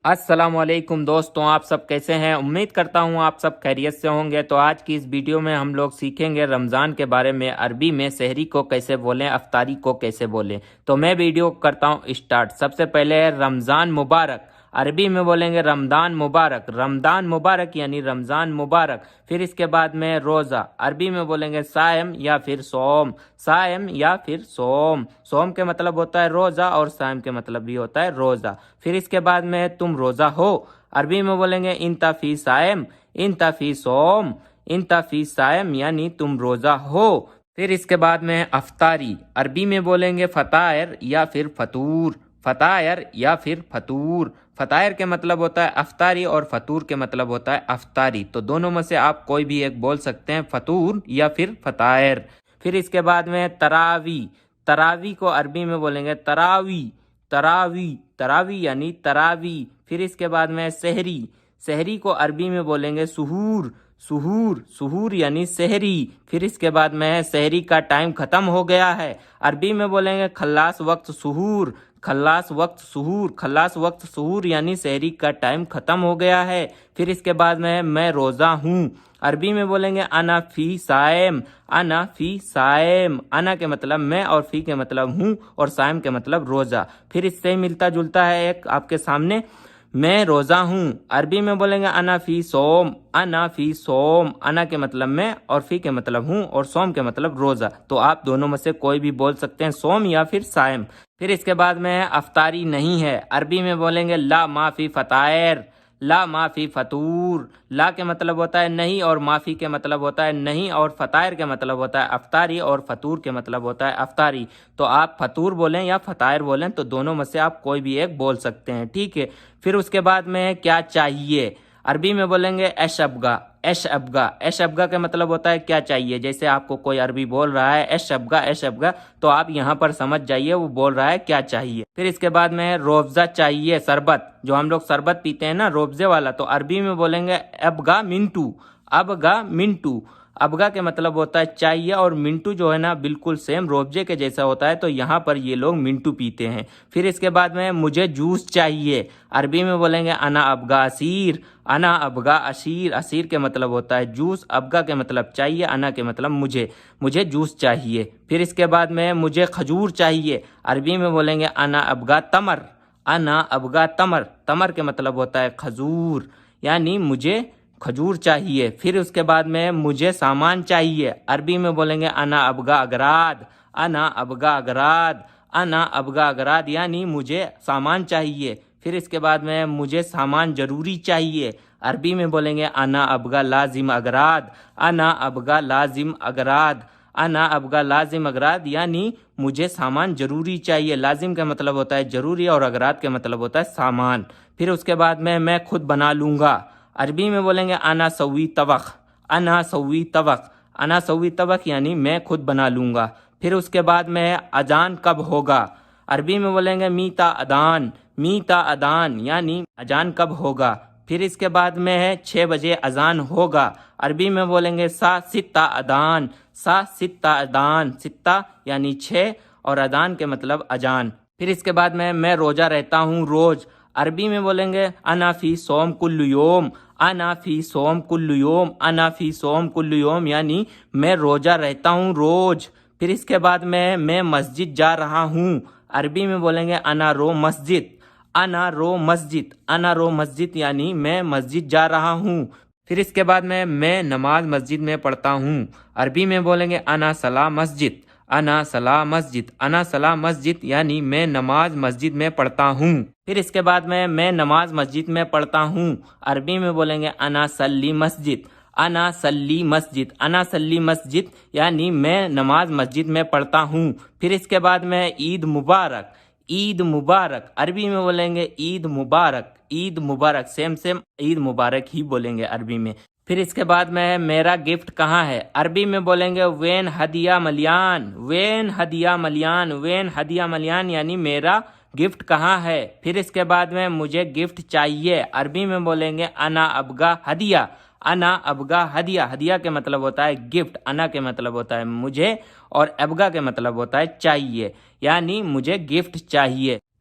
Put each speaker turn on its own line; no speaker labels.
السلام علیکم دوستوں، آپ سب کیسے ہیں؟ امید کرتا ہوں آپ سب خیریت سے ہوں گے۔ تو آج کی اس ویڈیو میں ہم لوگ سیکھیں گے رمضان کے بارے میں، عربی میں سحری کو کیسے بولیں، افطاری کو کیسے بولیں۔ تو میں ویڈیو کرتا ہوں اسٹارٹ۔ سب سے پہلے ہے رمضان مبارک، عربی میں بولیں گے رمضان مبارک، رمضان مبارک یعنی رمضان مبارک۔ پھر اس کے بعد میں روزہ، عربی میں بولیں گے صائم یا پھر صوم، صائم یا پھر صوم۔ صوم کے مطلب ہوتا ہے روزہ اور صائم کے مطلب بھی ہوتا ہے روزہ۔ پھر اس کے بعد میں تم روزہ ہو، عربی میں بولیں گے انت فی صائم، انت فی صوم، انت فی صائم یعنی تم روزہ ہو۔ پھر اس کے بعد میں افطاری، عربی میں بولیں گے فطائر یا پھر فطور، فطائر یا پھر فطور۔ فطائر کے مطلب ہوتا ہے افطاری اور فطور کے مطلب ہوتا ہے افطاری، تو دونوں میں سے آپ کوئی بھی ایک بول سکتے ہیں، فطور یا پھر فطائر۔ پھر اس کے بعد میں تراوی، تراوی کو عربی میں بولیں گے تراوی، تراوی، تراوی یعنی تراوی۔ پھر اس کے بعد میں سحری، سحری کو عربی میں بولیں گے سحور، سحور، سحور یعنی سحری۔ پھر اس کے بعد میں سحری کا ٹائم ختم ہو گیا ہے، عربی میں بولیں گے خلاص وقت سحور، خلاص وقت سحور، خلاص وقت سحور یعنی سحری کا ٹائم ختم ہو گیا ہے۔ پھر اس کے بعد میں روزہ ہوں، عربی میں بولیں گے انا فی صائم، انا فی صائم۔ انا کے مطلب میں اور فی کے مطلب ہوں اور صائم کے مطلب روزہ۔ پھر اس سے ملتا جلتا ہے ایک آپ کے سامنے، میں روزہ ہوں، عربی میں بولیں گے انا فی صوم، انا فی صوم۔ انا کے مطلب میں اور فی کے مطلب ہوں اور صوم کے مطلب روزہ، تو آپ دونوں میں سے کوئی بھی بول سکتے ہیں، صوم یا پھر صائم۔ پھر اس کے بعد میں افطاری نہیں ہے، عربی میں بولیں گے لا ما فی فطائر، لا ما فی فطور۔ لا کے مطلب ہوتا ہے نہیں اور معافی کے مطلب ہوتا ہے نہیں، اور فطائر کے مطلب ہوتا ہے افطاری اور فطور کے مطلب ہوتا ہے افطاری۔ تو آپ فطور بولیں یا فطائر بولیں، تو دونوں میں سے آپ کوئی بھی ایک بول سکتے ہیں، ٹھیک ہے۔ پھر اس کے بعد میں کیا چاہیے، عربی میں بولیں گے ایش ابگا، ایش ابگا۔ ایش ابگا کا مطلب ہوتا ہے کیا چاہیے، جیسے آپ کو کوئی عربی بول رہا ہے ایش ابگا، ایش ابگا، تو آپ یہاں پر سمجھ جائیے وہ بول رہا ہے کیا چاہیے۔ پھر اس کے بعد میں روبزہ چاہیے، شربت، جو ہم لوگ شربت پیتے ہیں نا روبزے والا، تو عربی میں بولیں گے ابگا منٹو، ابگا منٹو۔ ابگا کے مطلب ہوتا ہے چاہیے، اور منٹو جو ہے نا بالکل سیم روبزے کے جیسا ہوتا ہے، تو یہاں پر یہ لوگ منٹو پیتے ہیں۔ پھر اس کے بعد میں مجھے جوس چاہیے، عربی میں بولیں گے انا ابگا عصیر، انا ابگا عصیر۔ عصیر کے مطلب ہوتا ہے جوس، ابگا کے مطلب چاہیے، انا کے مطلب مجھے جوس چاہیے۔ پھر اس کے بعد میں مجھے کھجور چاہیے، عربی میں بولیں گے انا ابگا تمر، انا ابگا تمر۔ تمر کے مطلب ہوتا ہے کھجور، یعنی مجھے کھجور چاہیے۔ پھر اس کے بعد میں مجھے سامان چاہیے، عربی میں بولیں گے انا ابگا اگراد، انا ابگا اگراد، انا ابگا اگراد یعنی مجھے سامان چاہیے۔ پھر اس کے بعد میں مجھے سامان ضروری چاہیے، عربی میں بولیں گے انا ابگا لازم اگراد، انا ابگا لازم اگراد، انا ابگا لازم اگراد یعنی مجھے سامان ضروری چاہیے۔ لازم کا مطلب ہوتا ہے ضروری، اور اگراد کا مطلب ہوتا ہے سامان۔ پھر اس کے بعد میں خود بنا لوں گا، عربی میں بولیں گے انا سوی طبخ، انا سوی طبخ، انا سوی طبخ یعنی میں خود بنا لوں گا۔ پھر اس کے بعد میں اذان کب ہوگا، عربی میں بولیں گے میتا ادان، میتا ادان یعنی اذان کب ہوگا۔ پھر اس کے بعد میں ہے 6 بجے اذان ہوگا، عربی میں بولیں گے سا ستہ ادان، سا ستہ ادان۔ ستہ یعنی 6 اور ادان کے مطلب اذان۔ پھر اس کے بعد میں روزہ رہتا ہوں روز، عربی میں بولیں گے انا فی صوم کل یوم، انا فی صوم کل یوم، انا فی صوم کل یوم یعنی میں روزہ رہتا ہوں روز۔ پھر اس کے بعد میں مسجد جا رہا ہوں، عربی میں بولیں گے انا رو مسجد، انا رو مسجد، انا رو مسجد یعنی میں مسجد جا رہا ہوں۔ پھر اس کے بعد میں نماز مسجد میں پڑھتا ہوں، عربی میں بولیں گے انا صلاۃ مسجد، انا صلاۃ مسجد، انا صلاۃ مسجد یعنی میں نماز مسجد میں پڑھتا ہوں۔ پھر اس کے بعد میں نماز مسجد میں پڑھتا ہوں، عربی میں بولیں گے انا صلی مسجد، انا صلی مسجد، انا صلی مسجد یعنی میں نماز مسجد میں پڑھتا ہوں۔ پھر اس کے بعد میں عید مبارک، عید مبارک، عربی میں بولیں گے عید مبارک، عید مبارک، سیم عید مبارک ہی بولیں گے عربی میں۔ پھر اس کے بعد میں میرا گفٹ کہاں ہے، عربی میں بولیں گے وین ہدیہ ملیان، وین ہدیہ ملیان، وین ہدیہ ملیان یعنی میرا گفٹ کہاں ہے۔ پھر اس کے بعد میں مجھے گفٹ چاہیے، عربی میں بولیں گے انا ابگا ہدیہ، انا ابگا ہدیہ۔ ہدیہ کے مطلب ہوتا ہے گفٹ، انا کے مطلب ہوتا ہے مجھے، اور ابگا کے مطلب ہوتا ہے چاہیے، یعنی مجھے گفٹ چاہیے۔